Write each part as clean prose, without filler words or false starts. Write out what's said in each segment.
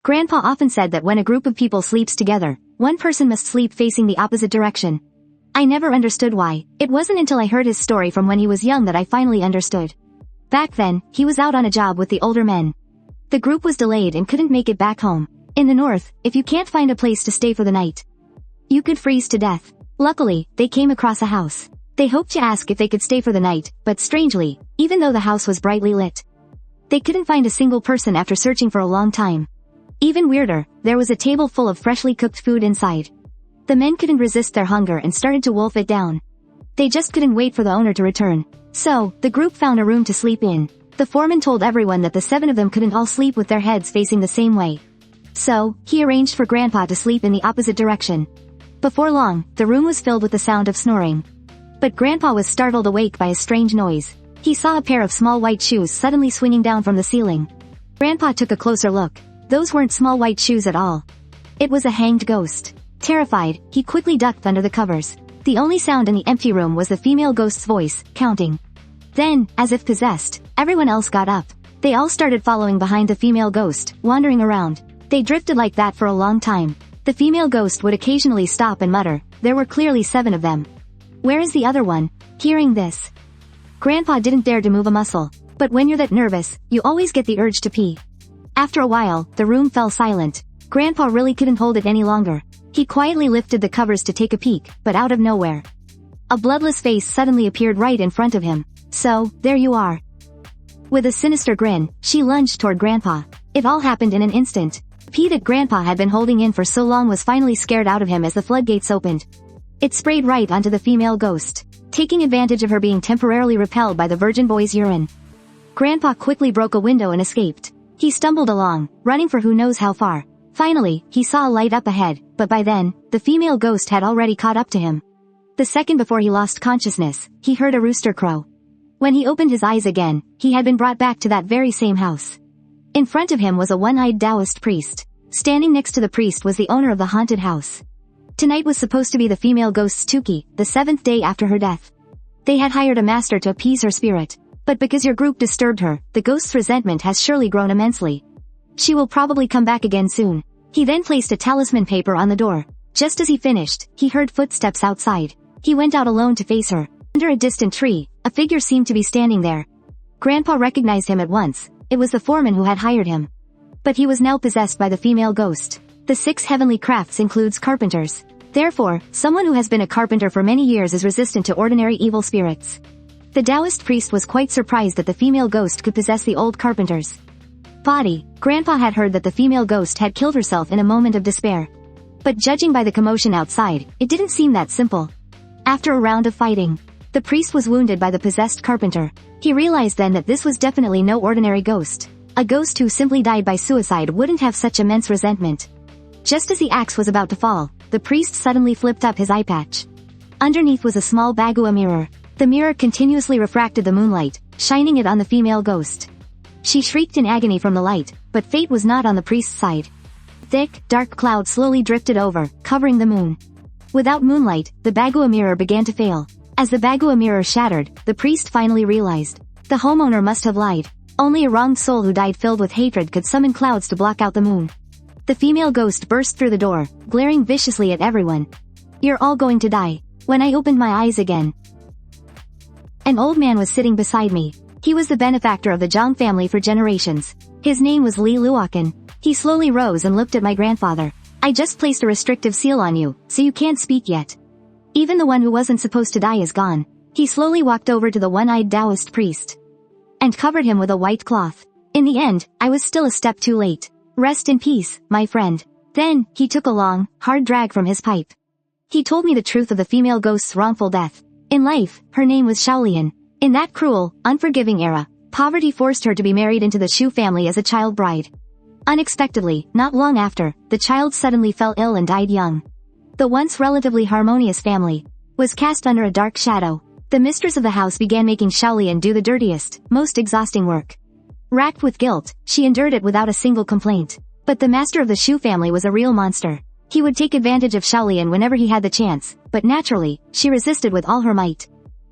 Grandpa often said that when a group of people sleeps together, one person must sleep facing the opposite direction. I never understood why. It wasn't until I heard his story from when he was young that I finally understood. Back then, he was out on a job with the older men. The group was delayed and couldn't make it back home. In the north, if you can't find a place to stay for the night, you could freeze to death. Luckily, they came across a house. They hoped to ask if they could stay for the night, but strangely, even though the house was brightly lit, they couldn't find a single person after searching for a long time. Even weirder, there was a table full of freshly cooked food inside. The men couldn't resist their hunger and started to wolf it down. They just couldn't wait for the owner to return. So, the group found a room to sleep in. The foreman told everyone that the 7 of them couldn't all sleep with their heads facing the same way. So, he arranged for Grandpa to sleep in the opposite direction. Before long, the room was filled with the sound of snoring. But Grandpa was startled awake by a strange noise. He saw a pair of small white shoes suddenly swinging down from the ceiling. Grandpa took a closer look. Those weren't small white shoes at all. It was a hanged ghost. Terrified, he quickly ducked under the covers. The only sound in the empty room was the female ghost's voice, counting. Then, as if possessed, everyone else got up. They all started following behind the female ghost, wandering around. They drifted like that for a long time. The female ghost would occasionally stop and mutter. There were clearly 7 of them. Where is the other one? Hearing this, Grandpa didn't dare to move a muscle. But when you're that nervous, you always get the urge to pee. After a while, the room fell silent. Grandpa really couldn't hold it any longer. He quietly lifted the covers to take a peek, but out of nowhere, a bloodless face suddenly appeared right in front of him. So, there you are. With a sinister grin, she lunged toward Grandpa. It all happened in an instant. Pee that Grandpa had been holding in for so long was finally scared out of him as the floodgates opened. It sprayed right onto the female ghost, taking advantage of her being temporarily repelled by the virgin boy's urine. Grandpa quickly broke a window and escaped. He stumbled along, running for who knows how far. Finally, he saw a light up ahead, but by then, the female ghost had already caught up to him. The second before he lost consciousness, he heard a rooster crow. When he opened his eyes again, he had been brought back to that very same house. In front of him was a one-eyed Taoist priest. Standing next to the priest was the owner of the haunted house. Tonight was supposed to be the female ghost's Tuki, the 7th day after her death. They had hired a master to appease her spirit. But because your group disturbed her, the ghost's resentment has surely grown immensely. She will probably come back again soon. He then placed a talisman paper on the door. Just as he finished, he heard footsteps outside. He went out alone to face her. Under a distant tree, a figure seemed to be standing there. Grandpa recognized him at once. It was the foreman who had hired him. But he was now possessed by the female ghost. The 6 heavenly crafts includes carpenters. Therefore, someone who has been a carpenter for many years is resistant to ordinary evil spirits. The Taoist priest was quite surprised that the female ghost could possess the old carpenter's body. Grandpa had heard that the female ghost had killed herself in a moment of despair. But judging by the commotion outside, it didn't seem that simple. After a round of fighting, the priest was wounded by the possessed carpenter. He realized then that this was definitely no ordinary ghost. A ghost who simply died by suicide wouldn't have such immense resentment. Just as the axe was about to fall, the priest suddenly flipped up his eye patch. Underneath was a small bagua mirror. The mirror continuously refracted the moonlight, shining it on the female ghost. She shrieked in agony from the light, but fate was not on the priest's side. Thick, dark clouds slowly drifted over, covering the moon. Without moonlight, the bagua mirror began to fail. As the bagua mirror shattered, the priest finally realized. The homeowner must have lied. Only a wronged soul who died filled with hatred could summon clouds to block out the moon. The female ghost burst through the door, glaring viciously at everyone. You're all going to die. When I opened my eyes again, an old man was sitting beside me. He was the benefactor of the Zhang family for generations. His name was Li Luokan. He slowly rose and looked at my grandfather. I just placed a restrictive seal on you, so you can't speak yet. Even the one who wasn't supposed to die is gone. He slowly walked over to the one-eyed Taoist priest and covered him with a white cloth. In the end, I was still a step too late. Rest in peace, my friend. Then, he took a long, hard drag from his pipe. He told me the truth of the female ghost's wrongful death. In life, her name was Xiaolian. In that cruel, unforgiving era, poverty forced her to be married into the Shu family as a child bride. Unexpectedly, not long after, the child suddenly fell ill and died young. The once relatively harmonious family was cast under a dark shadow. The mistress of the house began making Xiaolian do the dirtiest, most exhausting work. Racked with guilt, she endured it without a single complaint. But the master of the Shu family was a real monster. He would take advantage of Xiaolian whenever he had the chance, but naturally, she resisted with all her might.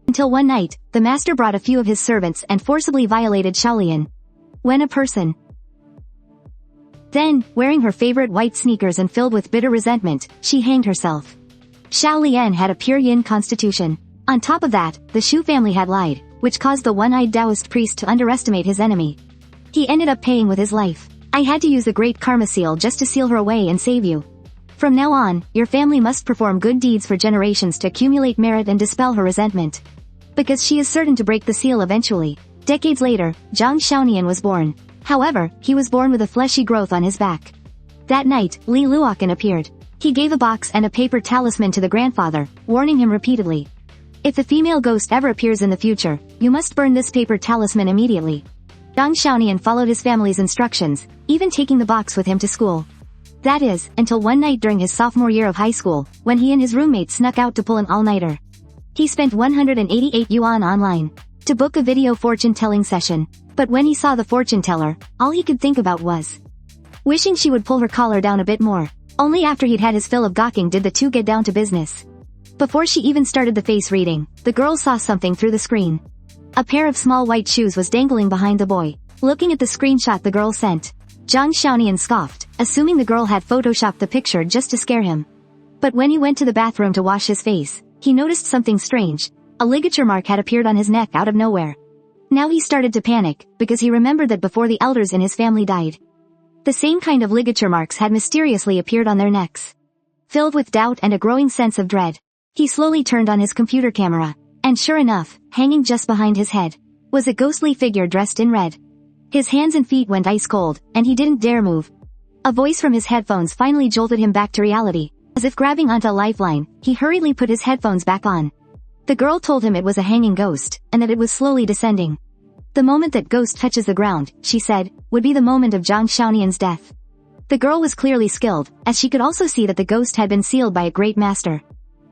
Until one night, the master brought a few of his servants and forcibly violated Xiaolian. When a person Then, wearing her favorite white sneakers and filled with bitter resentment, she hanged herself. Xiao Lian had a pure yin constitution. On top of that, the Shu family had lied, which caused the one-eyed Taoist priest to underestimate his enemy. He ended up paying with his life. I had to use the Great Karma Seal just to seal her away and save you. From now on, your family must perform good deeds for generations to accumulate merit and dispel her resentment. Because she is certain to break the seal eventually. Decades later, Zhang Xiaonian was born. However, he was born with a fleshy growth on his back. That night, Li Luokan appeared. He gave a box and a paper talisman to the grandfather, warning him repeatedly. If the female ghost ever appears in the future, you must burn this paper talisman immediately. Zhang Xiaonian followed his family's instructions, even taking the box with him to school. That is, until one night during his sophomore year of high school, when he and his roommate snuck out to pull an all-nighter. He spent 188 yuan online to book a video fortune-telling session. But when he saw the fortune teller, all he could think about was wishing she would pull her collar down a bit more. Only after he'd had his fill of gawking did the two get down to business. Before she even started the face reading, the girl saw something through the screen. A pair of small white shoes was dangling behind the boy. Looking at the screenshot the girl sent, Zhang Xiaonian scoffed, assuming the girl had photoshopped the picture just to scare him. But when he went to the bathroom to wash his face, he noticed something strange. A ligature mark had appeared on his neck out of nowhere. Now he started to panic, because he remembered that before the elders in his family died, the same kind of ligature marks had mysteriously appeared on their necks. Filled with doubt and a growing sense of dread, he slowly turned on his computer camera, and sure enough, hanging just behind his head, was a ghostly figure dressed in red. His hands and feet went ice cold, and he didn't dare move. A voice from his headphones finally jolted him back to reality. As if grabbing onto a lifeline, he hurriedly put his headphones back on. The girl told him it was a hanging ghost, and that it was slowly descending. The moment that ghost touches the ground, she said, would be the moment of Zhang Xiaonian's death. The girl was clearly skilled, as she could also see that the ghost had been sealed by a great master.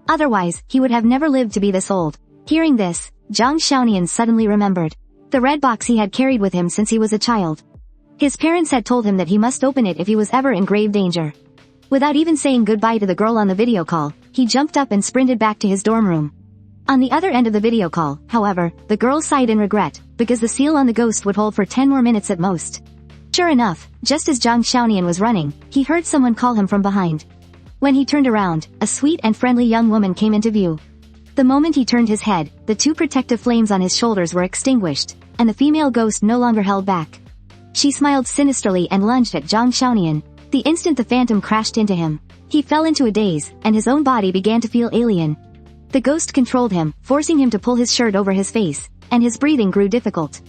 Otherwise, he would have never lived to be this old. Hearing this, Zhang Xiaonian suddenly remembered the red box he had carried with him since he was a child. His parents had told him that he must open it if he was ever in grave danger. Without even saying goodbye to the girl on the video call, he jumped up and sprinted back to his dorm room. On the other end of the video call, however, the girl sighed in regret, because the seal on the ghost would hold for 10 more minutes at most. Sure enough, just as Zhang Xiaonian was running, he heard someone call him from behind. When he turned around, a sweet and friendly young woman came into view. The moment he turned his head, the two protective flames on his shoulders were extinguished, and the female ghost no longer held back. She smiled sinisterly and lunged at Zhang Xiaonian. The instant the phantom crashed into him, he fell into a daze, and his own body began to feel alien. The ghost controlled him, forcing him to pull his shirt over his face, and his breathing grew difficult.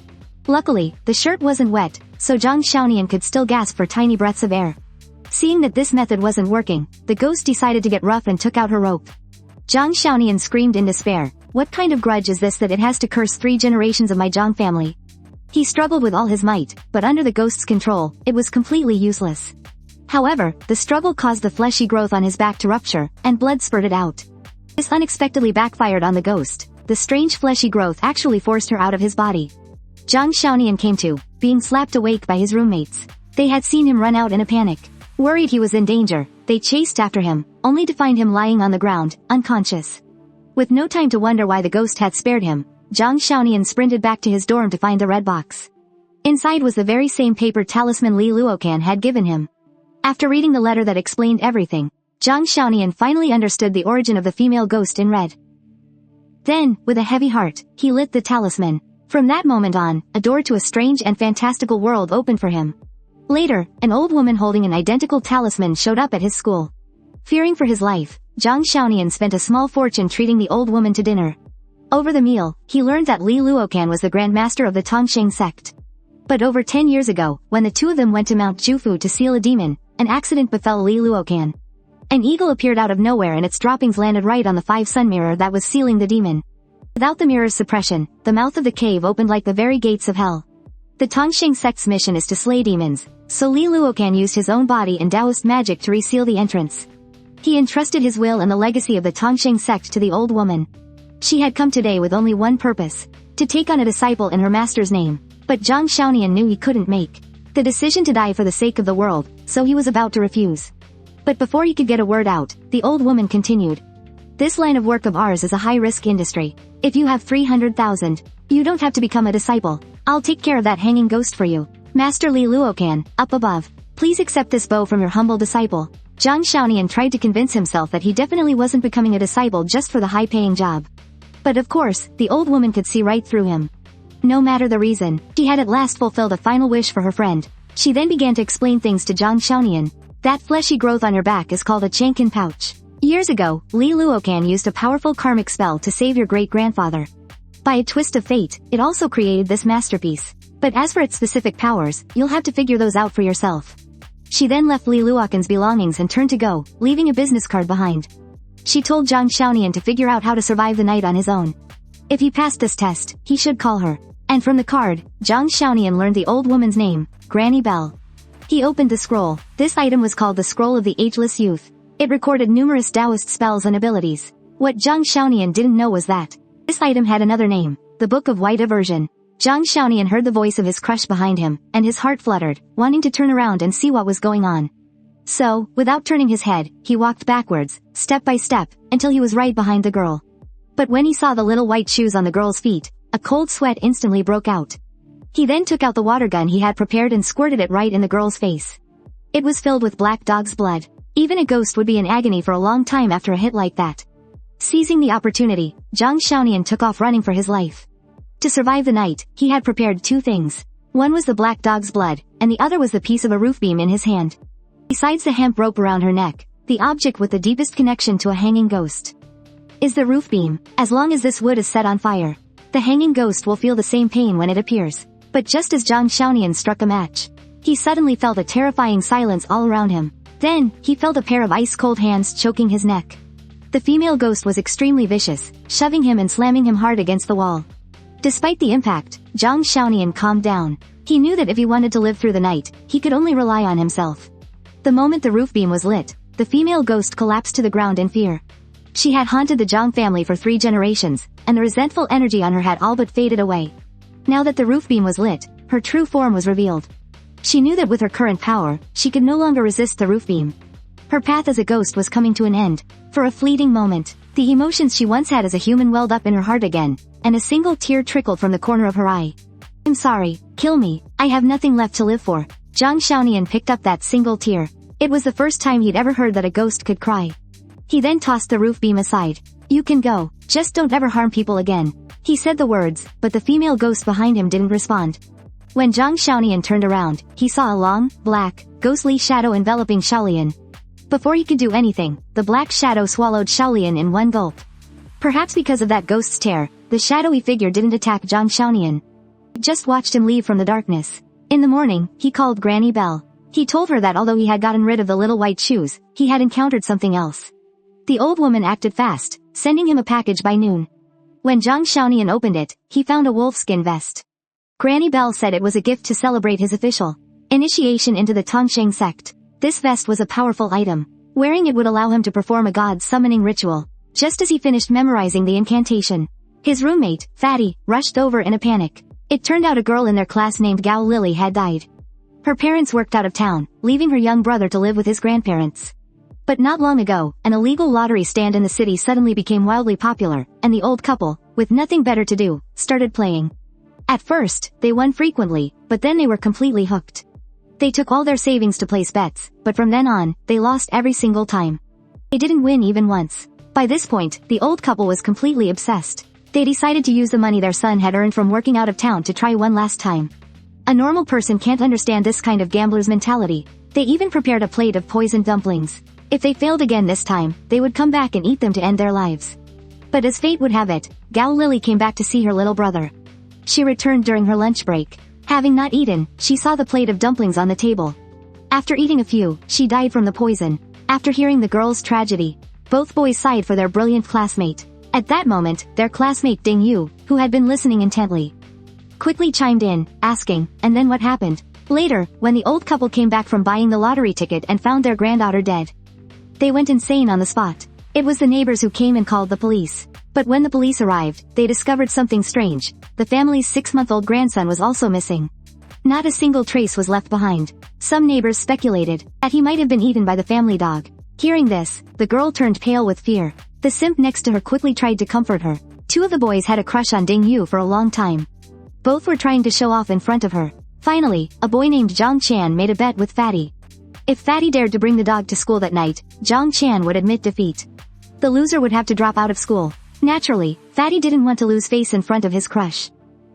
Luckily, the shirt wasn't wet, so Zhang Xiaonian could still gasp for tiny breaths of air. Seeing that this method wasn't working, the ghost decided to get rough and took out her rope. Zhang Xiaonian screamed in despair, "What kind of grudge is this that it has to curse 3 generations of my Zhang family?" He struggled with all his might, but under the ghost's control, it was completely useless. However, the struggle caused the fleshy growth on his back to rupture, and blood spurted out. This unexpectedly backfired on the ghost. The strange fleshy growth actually forced her out of his body. Zhang Xiaonian came to, being slapped awake by his roommates. They had seen him run out in a panic. Worried he was in danger, they chased after him, only to find him lying on the ground, unconscious. With no time to wonder why the ghost had spared him, Zhang Xiaonian sprinted back to his dorm to find the red box. Inside was the very same paper talisman Li Luokan had given him. After reading the letter that explained everything, Zhang Xiaonian finally understood the origin of the female ghost in red. Then, with a heavy heart, he lit the talisman. From that moment on, a door to a strange and fantastical world opened for him. Later, an old woman holding an identical talisman showed up at his school. Fearing for his life, Zhang Xiaonian spent a small fortune treating the old woman to dinner. Over the meal, he learned that Li Luokan was the Grand Master of the Tongsheng sect. But over 10 years ago, when the two of them went to Mount Jufu to seal a demon, an accident befell Li Luokan. An eagle appeared out of nowhere and its droppings landed right on the 5-sun mirror that was sealing the demon. Without the mirror's suppression, the mouth of the cave opened like the very gates of hell. The Tongsheng sect's mission is to slay demons, so Li Luokan used his own body and Taoist magic to reseal the entrance. He entrusted his will and the legacy of the Tongsheng sect to the old woman. She had come today with only one purpose, to take on a disciple in her master's name, but Zhang Xiaonian knew he couldn't make the decision to die for the sake of the world, so he was about to refuse. But before he could get a word out, the old woman continued. "This line of work of ours is a high-risk industry. If you have 300,000, you don't have to become a disciple. I'll take care of that hanging ghost for you. Master Li Luokan, up above." Please accept this bow from your humble disciple. Zhang Xiaonian tried to convince himself that he definitely wasn't becoming a disciple just for the high-paying job. But of course, the old woman could see right through him. No matter the reason, she had at last fulfilled a final wish for her friend. She then began to explain things to Zhang Xiaonian. That fleshy growth on your back is called a Changkin pouch. Years ago, Li Luocan used a powerful karmic spell to save your great-grandfather. By a twist of fate, it also created this masterpiece. But as for its specific powers, you'll have to figure those out for yourself. She then left Li Luocan's belongings and turned to go, leaving a business card behind. She told Zhang Xiaonian to figure out how to survive the night on his own. If he passed this test, he should call her. And from the card, Zhang Xiaonian learned the old woman's name, Granny Bell. He opened the scroll. This item was called the Scroll of the Ageless Youth. It recorded numerous Taoist spells and abilities. What Zhang Xiaonian didn't know was that this item had another name, the Book of White Aversion. Zhang Xiaonian heard the voice of his crush behind him, and his heart fluttered, wanting to turn around and see what was going on. So, without turning his head, he walked backwards, step by step, until he was right behind the girl. But when he saw the little white shoes on the girl's feet, a cold sweat instantly broke out. He then took out the water gun he had prepared and squirted it right in the girl's face. It was filled with black dog's blood. Even a ghost would be in agony for a long time after a hit like that. Seizing the opportunity, Zhang Xiaonian took off running for his life. To survive the night, he had prepared two things. One was the black dog's blood, and the other was the piece of a roof beam in his hand. Besides the hemp rope around her neck, the object with the deepest connection to a hanging ghost is the roof beam. As long as this wood is set on fire, the hanging ghost will feel the same pain when it appears. But just as Zhang Xiaonian struck a match, he suddenly felt a terrifying silence all around him. Then, he felt a pair of ice-cold hands choking his neck. The female ghost was extremely vicious, shoving him and slamming him hard against the wall. Despite the impact, Zhang Xiaonian calmed down. He knew that if he wanted to live through the night, he could only rely on himself. The moment the roof beam was lit, the female ghost collapsed to the ground in fear. She had haunted the Zhang family for 3 generations, and the resentful energy on her had all but faded away. Now that the roof beam was lit, her true form was revealed. She knew that with her current power, she could no longer resist the roof beam. Her path as a ghost was coming to an end. For a fleeting moment, the emotions she once had as a human welled up in her heart again, and a single tear trickled from the corner of her eye. I'm sorry, kill me, I have nothing left to live for. Zhang Xiaonian picked up that single tear. It was the first time he'd ever heard that a ghost could cry. He then tossed the roof beam aside. You can go, just don't ever harm people again. He said the words, but the female ghost behind him didn't respond. When Zhang Xiaonian turned around, he saw a long, black, ghostly shadow enveloping Shaolian. Before he could do anything, the black shadow swallowed Shaolian in one gulp. Perhaps because of that ghost's tear, the shadowy figure didn't attack Zhang Xiaonian. He just watched him leave from the darkness. In the morning, he called Granny Bell. He told her that although he had gotten rid of the little white shoes, he had encountered something else. The old woman acted fast, sending him a package by noon. When Zhang Xiaonian opened it, he found a wolfskin vest. Granny Bell said it was a gift to celebrate his official initiation into the Tongsheng sect. This vest was a powerful item. Wearing it would allow him to perform a god summoning ritual. Just as he finished memorizing the incantation, his roommate, Fatty, rushed over in a panic. It turned out a girl in their class named Gao Lily had died. Her parents worked out of town, leaving her young brother to live with his grandparents. But not long ago, an illegal lottery stand in the city suddenly became wildly popular, and the old couple, with nothing better to do, started playing. At first, they won frequently, but then they were completely hooked. They took all their savings to place bets, but from then on, they lost every single time. They didn't win even once. By this point, the old couple was completely obsessed. They decided to use the money their son had earned from working out of town to try one last time. A normal person can't understand this kind of gambler's mentality. They even prepared a plate of poisoned dumplings. If they failed again this time, they would come back and eat them to end their lives. But as fate would have it, Gao Lily came back to see her little brother. She returned during her lunch break. Having not eaten, she saw the plate of dumplings on the table. After eating a few, she died from the poison. After hearing the girl's tragedy, both boys sighed for their brilliant classmate. At that moment, their classmate Ding Yu, who had been listening intently, quickly chimed in, asking, and then what happened? Later, when the old couple came back from buying the lottery ticket and found their granddaughter dead, they went insane on the spot. It was the neighbors who came and called the police. But when the police arrived, they discovered something strange. The family's 6-month-old grandson was also missing. Not a single trace was left behind. Some neighbors speculated that he might have been eaten by the family dog. Hearing this, the girl turned pale with fear. The simp next to her quickly tried to comfort her. 2 of the boys had a crush on Ding Yu for a long time. Both were trying to show off in front of her. Finally, a boy named Zhang Chan made a bet with Fatty. If Fatty dared to bring the dog to school that night, Zhang Chan would admit defeat. The loser would have to drop out of school. Naturally, Fatty didn't want to lose face in front of his crush.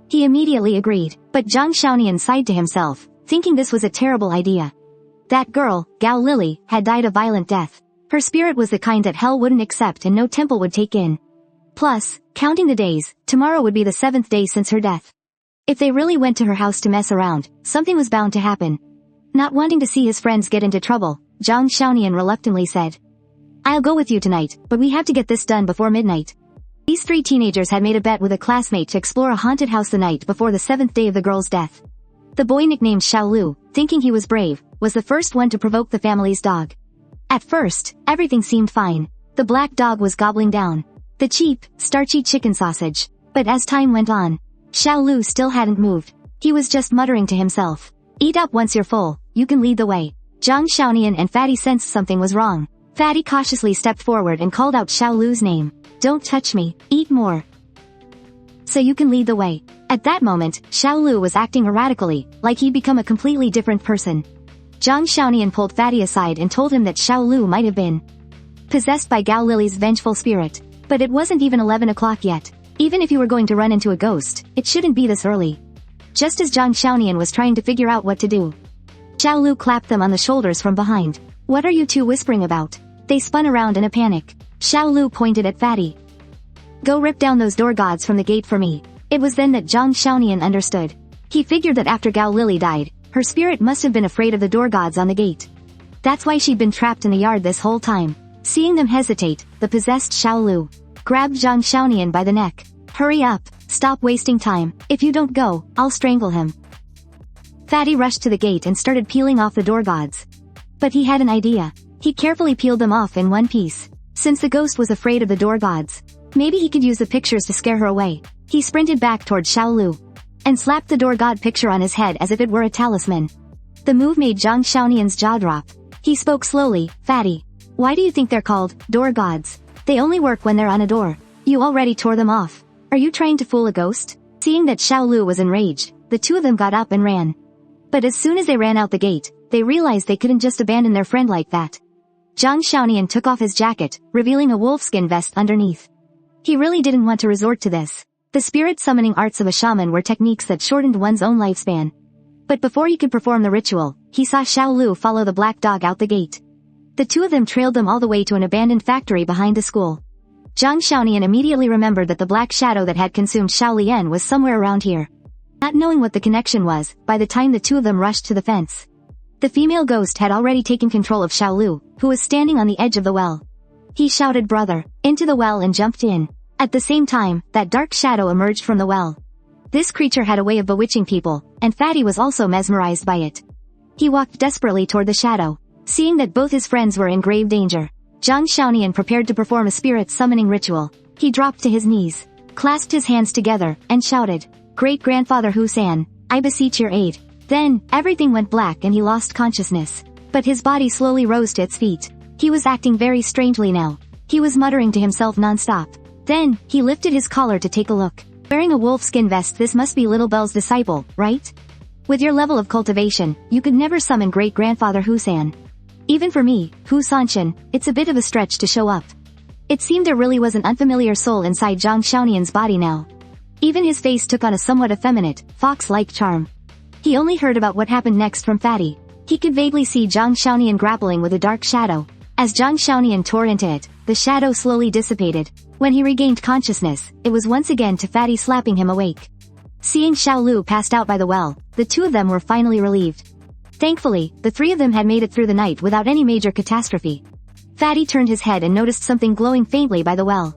He immediately agreed, but Zhang Xiaonian sighed to himself, thinking this was a terrible idea. That girl, Gao Lily, had died a violent death. Her spirit was the kind that hell wouldn't accept and no temple would take in. Plus, counting the days, tomorrow would be the 7th day since her death. If they really went to her house to mess around, something was bound to happen. Not wanting to see his friends get into trouble, Zhang Xiaonian reluctantly said, "I'll go with you tonight, but we have to get this done before midnight." These 3 teenagers had made a bet with a classmate to explore a haunted house the night before the 7th day of the girl's death. The boy nicknamed Xiaolu, thinking he was brave, was the first one to provoke the family's dog. At first, everything seemed fine. The black dog was gobbling down the cheap, starchy chicken sausage. But as time went on, Xiaolu still hadn't moved. He was just muttering to himself, "Eat up once you're full, you can lead the way." Zhang Xiaonian and Fatty sensed something was wrong. Fatty cautiously stepped forward and called out Xiaolu's name. "Don't touch me, eat more, so you can lead the way." At that moment, Xiaolu was acting erratically, like he'd become a completely different person. Zhang Xiaonian pulled Fatty aside and told him that Xiaolu might have been possessed by Gao Lily's vengeful spirit. But it wasn't even 11 o'clock yet. Even if you were going to run into a ghost, it shouldn't be this early. Just as Zhang Xiaonian was trying to figure out what to do, Xiaolu clapped them on the shoulders from behind. "What are you two whispering about?" They spun around in a panic. Xiaolu pointed at Fatty. "Go rip down those door gods from the gate for me." It was then that Zhang Xiaonian understood. He figured that after Gao Lily died, her spirit must have been afraid of the door gods on the gate. That's why she'd been trapped in the yard this whole time. Seeing them hesitate, the possessed Xiaolu grabbed Zhang Xiaonian by the neck. "Hurry up, stop wasting time. If you don't go, I'll strangle him." Fatty rushed to the gate and started peeling off the door gods. But he had an idea. He carefully peeled them off in one piece. Since the ghost was afraid of the door gods, maybe he could use the pictures to scare her away. He sprinted back toward Xiaolu and slapped the door god picture on his head as if it were a talisman. The move made Zhang Xiaonian's jaw drop. He spoke slowly. "Fatty, why do you think they're called door gods? They only work when they're on a door. You already tore them off. Are you trying to fool a ghost?" Seeing that Xiaolu was enraged, the two of them got up and ran. But as soon as they ran out the gate, they realized they couldn't just abandon their friend like that. Zhang Xiaonian took off his jacket, revealing a wolfskin vest underneath. He really didn't want to resort to this. The spirit summoning arts of a shaman were techniques that shortened one's own lifespan. But before he could perform the ritual, he saw Xiaolu follow the black dog out the gate. The two of them trailed them all the way to an abandoned factory behind the school. Zhang Xiaonian immediately remembered that the black shadow that had consumed Xiaolian was somewhere around here. Not knowing what the connection was, by the time the two of them rushed to the fence, the female ghost had already taken control of Xiaolu, who was standing on the edge of the well. He shouted "Brother!" into the well and jumped in. At the same time, that dark shadow emerged from the well. This creature had a way of bewitching people, and Fatty was also mesmerized by it. He walked desperately toward the shadow. Seeing that both his friends were in grave danger, Zhang Xiaonian prepared to perform a spirit summoning ritual. He dropped to his knees, clasped his hands together, and shouted, "Great-grandfather Husan, I beseech your aid." Then, everything went black and he lost consciousness. But his body slowly rose to its feet. He was acting very strangely now. He was muttering to himself non-stop. Then, he lifted his collar to take a look. Wearing a wolfskin vest, this must be Little Bell's disciple, right? With your level of cultivation, you could never summon great-grandfather Husan. Even for me, Xianxia, it's a bit of a stretch to show up. It seemed there really was an unfamiliar soul inside Zhang Xiaonian's body now. Even his face took on a somewhat effeminate, fox-like charm. He only heard about what happened next from Fatty. He could vaguely see Zhang Xiaonian grappling with a dark shadow. As Zhang Xiaonian tore into it, the shadow slowly dissipated. When he regained consciousness, it was once again to Fatty slapping him awake. Seeing Xiaolu passed out by the well, the two of them were finally relieved. Thankfully, the three of them had made it through the night without any major catastrophe. Fatty turned his head and noticed something glowing faintly by the well.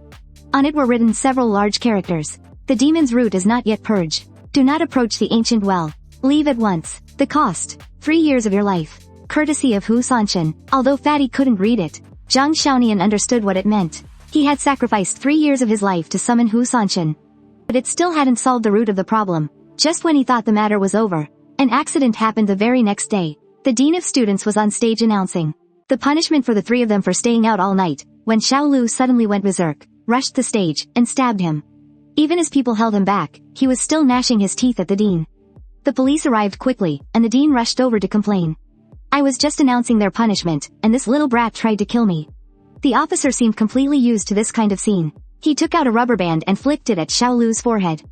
On it were written several large characters. "The demon's root is not yet purged. Do not approach the ancient well. Leave at once. The cost, 3 years of your life. Courtesy of Xianxia." Although Fatty couldn't read it, Zhang Xiaonian understood what it meant. He had sacrificed 3 years of his life to summon Xianxia. But it still hadn't solved the root of the problem. Just when he thought the matter was over, an accident happened the very next day. The dean of students was on stage announcing the punishment for the three of them for staying out all night, when Xiaolu suddenly went berserk, rushed the stage, and stabbed him. Even as people held him back, he was still gnashing his teeth at the dean. The police arrived quickly, and the dean rushed over to complain. I was just announcing their punishment, and this little brat tried to kill me. The officer seemed completely used to this kind of scene. He took out a rubber band and flicked it at Xiao Lu's forehead.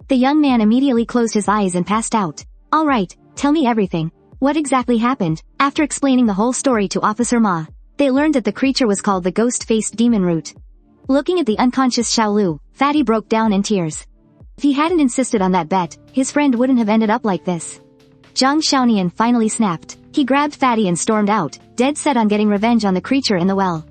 The young man immediately closed his eyes and passed out. Alright, tell me everything. What exactly happened? After explaining the whole story to Officer Ma, they learned that the creature was called the ghost-faced demon root. Looking at the unconscious Xiao Lu, Fatty broke down in tears. If he hadn't insisted on that bet, his friend wouldn't have ended up like this. Zhang Xiaonian finally snapped. He grabbed Fatty and stormed out, dead set on getting revenge on the creature in the well.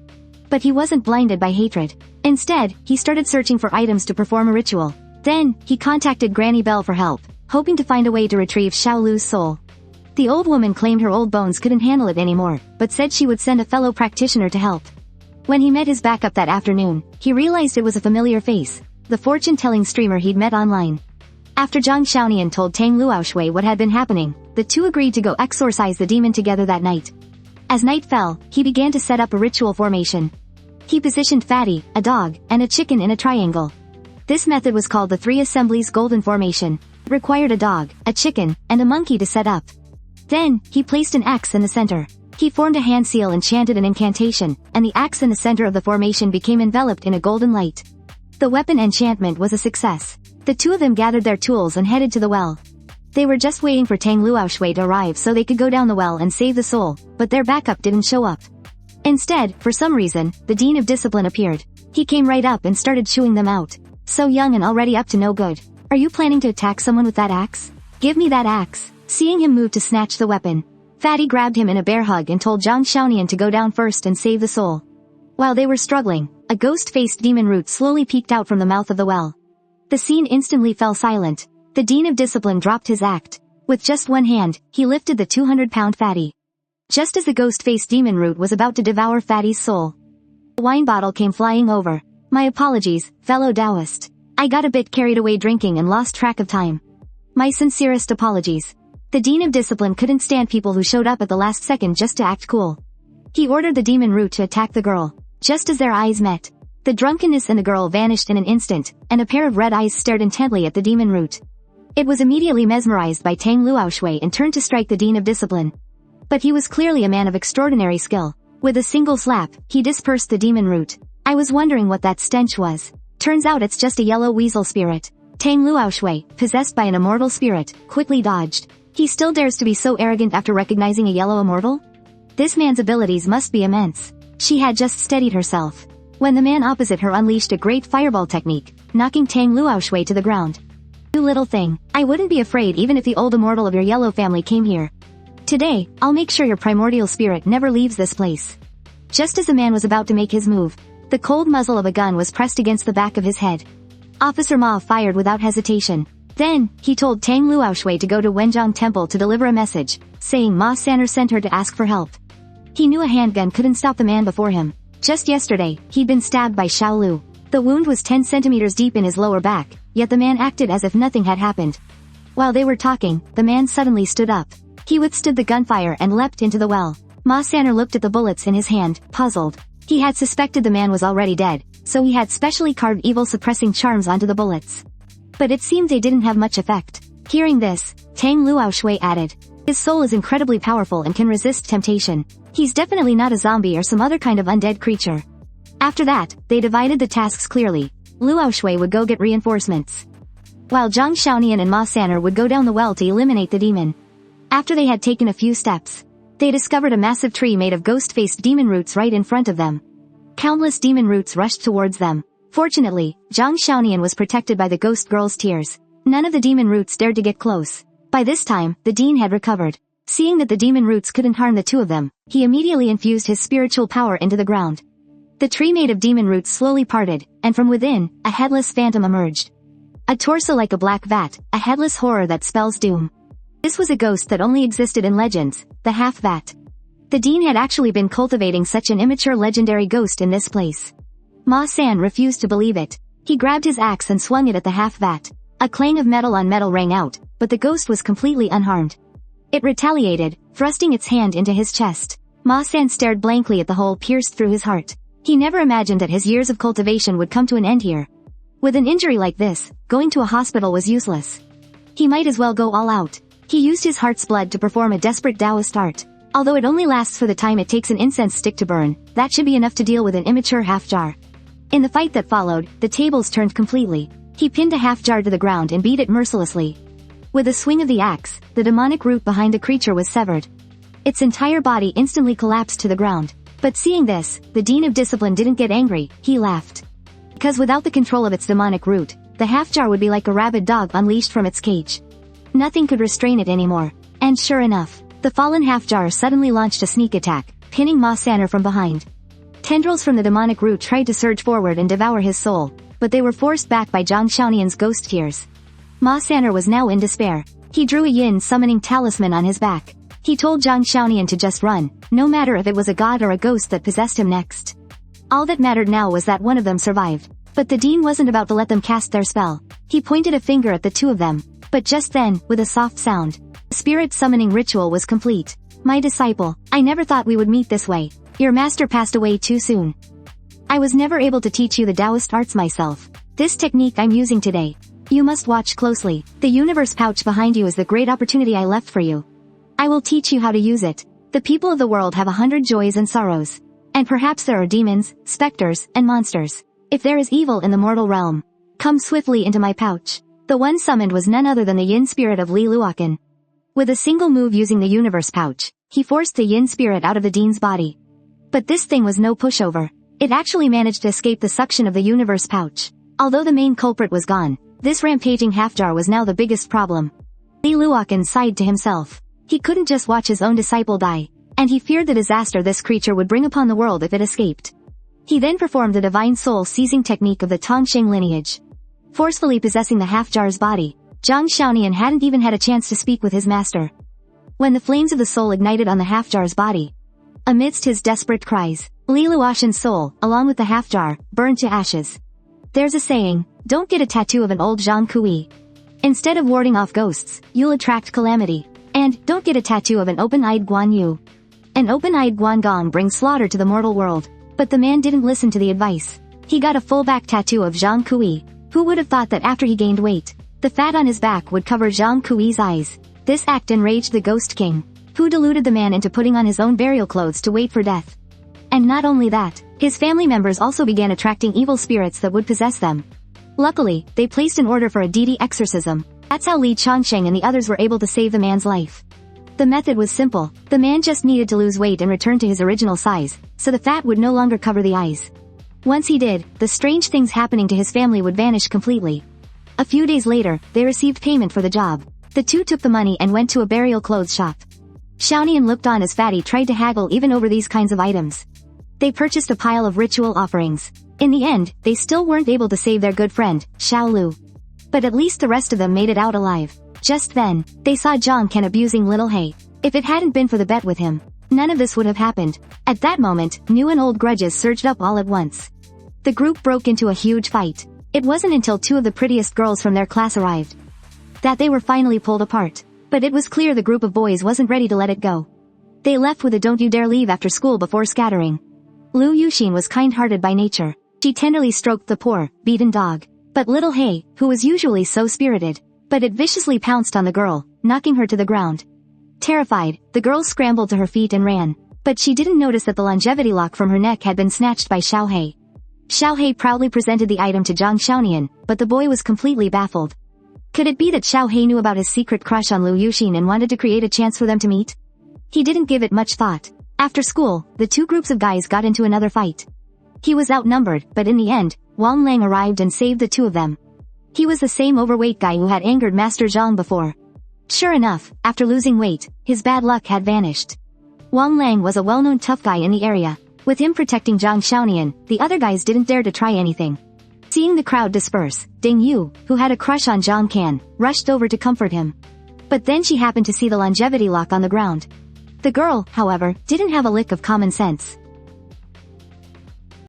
But he wasn't blinded by hatred. Instead, he started searching for items to perform a ritual. Then, he contacted Granny Bell for help, hoping to find a way to retrieve Xiao Lu's soul. The old woman claimed her old bones couldn't handle it anymore, but said she would send a fellow practitioner to help. When he met his backup that afternoon, he realized it was a familiar face, the fortune-telling streamer he'd met online. After Zhang Xiaonian told Tang Luoxue what had been happening, the two agreed to go exorcise the demon together that night. As night fell, he began to set up a ritual formation. He positioned Fatty, a dog, and a chicken in a triangle. This method was called the Three Assemblies Golden Formation. It required a dog, a chicken, and a monkey to set up. Then, he placed an axe in the center. He formed a hand seal and chanted an incantation, and the axe in the center of the formation became enveloped in a golden light. The weapon enchantment was a success. The two of them gathered their tools and headed to the well. They were just waiting for Tang Luoxue to arrive so they could go down the well and save the soul, but their backup didn't show up. Instead, for some reason, the Dean of Discipline appeared. He came right up and started chewing them out. So young and already up to no good. Are you planning to attack someone with that axe? Give me that axe. Seeing him move to snatch the weapon, Fatty grabbed him in a bear hug and told Zhang Xiaonian to go down first and save the soul. While they were struggling, a ghost-faced demon root slowly peeked out from the mouth of the well. The scene instantly fell silent. The Dean of Discipline dropped his act. With just one hand, he lifted the 200-pound Fatty. Just as the ghost-faced demon root was about to devour Fatty's soul, the wine bottle came flying over. My apologies, fellow Taoist. I got a bit carried away drinking and lost track of time. My sincerest apologies. The Dean of Discipline couldn't stand people who showed up at the last second just to act cool. He ordered the demon root to attack the girl. Just as their eyes met, the drunkenness in the girl vanished in an instant, and a pair of red eyes stared intently at the demon root. It was immediately mesmerized by Tang Luoxue and turned to strike the Dean of Discipline. But he was clearly a man of extraordinary skill. With a single slap, he dispersed the demon root. I was wondering what that stench was. Turns out it's just a yellow weasel spirit. Tang Luoxue, possessed by an immortal spirit, quickly dodged. He still dares to be so arrogant after recognizing a yellow immortal? This man's abilities must be immense. She had just steadied herself when the man opposite her unleashed a great fireball technique, knocking Tang Luoxue to the ground. You little thing, I wouldn't be afraid even if the old immortal of your yellow family came here. Today, I'll make sure your primordial spirit never leaves this place. Just as the man was about to make his move, the cold muzzle of a gun was pressed against the back of his head. Officer Ma fired without hesitation. Then, he told Tang Luoxue to go to Wenjiang Temple to deliver a message, saying Ma Sanner sent her to ask for help. He knew a handgun couldn't stop the man before him. Just yesterday, he'd been stabbed by Xiao Lu. The wound was 10 centimeters deep in his lower back, yet the man acted as if nothing had happened. While they were talking, the man suddenly stood up. He withstood the gunfire and leapt into the well. Ma Sanner looked at the bullets in his hand, puzzled. He had suspected the man was already dead, so he had specially carved evil-suppressing charms onto the bullets. But it seemed they didn't have much effect. Hearing this, Tang Luoxue added, his soul is incredibly powerful and can resist temptation. He's definitely not a zombie or some other kind of undead creature. After that, they divided the tasks clearly. Luoxue would go get reinforcements, while Zhang Xiaonian and Ma Sanner would go down the well to eliminate the demon. After they had taken a few steps, they discovered a massive tree made of ghost-faced demon roots right in front of them. Countless demon roots rushed towards them. Fortunately, Zhang Xiaonian was protected by the ghost girl's tears. None of the demon roots dared to get close. By this time, the dean had recovered. Seeing that the demon roots couldn't harm the two of them, he immediately infused his spiritual power into the ground. The tree made of demon roots slowly parted, and from within, a headless phantom emerged. A torso like a black vat, a headless horror that spells doom. This was a ghost that only existed in legends, the half-vat. The dean had actually been cultivating such an immature legendary ghost in this place. Ma San refused to believe it. He grabbed his axe and swung it at the half-vat. A clang of metal on metal rang out, but the ghost was completely unharmed. It retaliated, thrusting its hand into his chest. Ma San stared blankly at the hole pierced through his heart. He never imagined that his years of cultivation would come to an end here. With an injury like this, going to a hospital was useless. He might as well go all out. He used his heart's blood to perform a desperate Taoist art. Although it only lasts for the time it takes an incense stick to burn, that should be enough to deal with an immature half-jar. In the fight that followed, the tables turned completely. He pinned a half-jar to the ground and beat it mercilessly. With a swing of the axe, the demonic root behind the creature was severed. Its entire body instantly collapsed to the ground. But seeing this, the Dean of Discipline didn't get angry, he laughed. Because without the control of its demonic root, the half-jar would be like a rabid dog unleashed from its cage. Nothing could restrain it anymore. And sure enough, the fallen half-jar suddenly launched a sneak attack, pinning Ma Sanner from behind. Tendrils from the demonic root tried to surge forward and devour his soul, but they were forced back by Zhang Xiaonian's ghost tears. Ma Sanner was now in despair. He drew a yin summoning talisman on his back. He told Zhang Xiaonian to just run, no matter if it was a god or a ghost that possessed him next. All that mattered now was that one of them survived. But the Dean wasn't about to let them cast their spell. He pointed a finger at the two of them. But just then, with a soft sound, the spirit summoning ritual was complete. My disciple, I never thought we would meet this way. Your master passed away too soon. I was never able to teach you the Taoist arts myself. This technique I'm using today. You must watch closely. The universe pouch behind you is the great opportunity I left for you. I will teach you how to use it. The people of the world have 100 joys and sorrows. And perhaps there are demons, specters, and monsters. If there is evil in the mortal realm, come swiftly into my pouch. The one summoned was none other than the yin spirit of Li Luokan. With a single move using the universe pouch, he forced the yin spirit out of the Dean's body. But this thing was no pushover. It actually managed to escape the suction of the universe pouch. Although the main culprit was gone, this rampaging half-jar was now the biggest problem. Li Luokan sighed to himself. He couldn't just watch his own disciple die, and he feared the disaster this creature would bring upon the world if it escaped. He then performed the divine soul-seizing technique of the Tongsheng lineage. Forcefully possessing the half-jar's body, Zhang Xiaonian hadn't even had a chance to speak with his master. When the flames of the soul ignited on the half-jar's body, amidst his desperate cries, Li Luoxin's soul, along with the half-jar, burned to ashes. There's a saying, don't get a tattoo of an old Zhang Kui. Instead of warding off ghosts, you'll attract calamity. And, don't get a tattoo of an open-eyed Guan Yu. An open-eyed Guan Gong brings slaughter to the mortal world. But the man didn't listen to the advice. He got a full-back tattoo of Zhang Kui. Who would have thought that after he gained weight, the fat on his back would cover Zhang Kui's eyes? This act enraged the Ghost King, who deluded the man into putting on his own burial clothes to wait for death. And not only that, his family members also began attracting evil spirits that would possess them. Luckily, they placed an order for a deity exorcism. That's how Li Changsheng and the others were able to save the man's life. The method was simple. The man just needed to lose weight and return to his original size, so the fat would no longer cover the eyes. Once he did, the strange things happening to his family would vanish completely. A few days later, they received payment for the job. The two took the money and went to a burial clothes shop. Xiaonian looked on as Fatty tried to haggle even over these kinds of items. They purchased a pile of ritual offerings. In the end, they still weren't able to save their good friend, Xiao Lu. But at least the rest of them made it out alive. Just then, they saw Zhang Ken abusing Little Hay. If it hadn't been for the bet with him, none of this would have happened. At that moment, new and old grudges surged up all at once. The group broke into a huge fight. It wasn't until two of the prettiest girls from their class arrived that they were finally pulled apart. But it was clear the group of boys wasn't ready to let it go. They left with a "don't you dare leave" after school before scattering. Lu Yuxin was kind-hearted by nature. She tenderly stroked the poor, beaten dog. But Little Hay, who was usually so spirited, but it viciously pounced on the girl, knocking her to the ground. Terrified, the girl scrambled to her feet and ran. But she didn't notice that the longevity lock from her neck had been snatched by Xiao He. Xiao He proudly presented the item to Zhang Xiaonian, but the boy was completely baffled. Could it be that Xiao He knew about his secret crush on Lu Yuxin and wanted to create a chance for them to meet? He didn't give it much thought. After school, the two groups of guys got into another fight. He was outnumbered, but in the end, Wang Lang arrived and saved the two of them. He was the same overweight guy who had angered Master Zhang before. Sure enough, after losing weight, his bad luck had vanished. Wang Lang was a well-known tough guy in the area. With him protecting Zhang Xiaonian, the other guys didn't dare to try anything. Seeing the crowd disperse, Ding Yu, who had a crush on Zhang Can, rushed over to comfort him. But then she happened to see the longevity lock on the ground. The girl, however, didn't have a lick of common sense.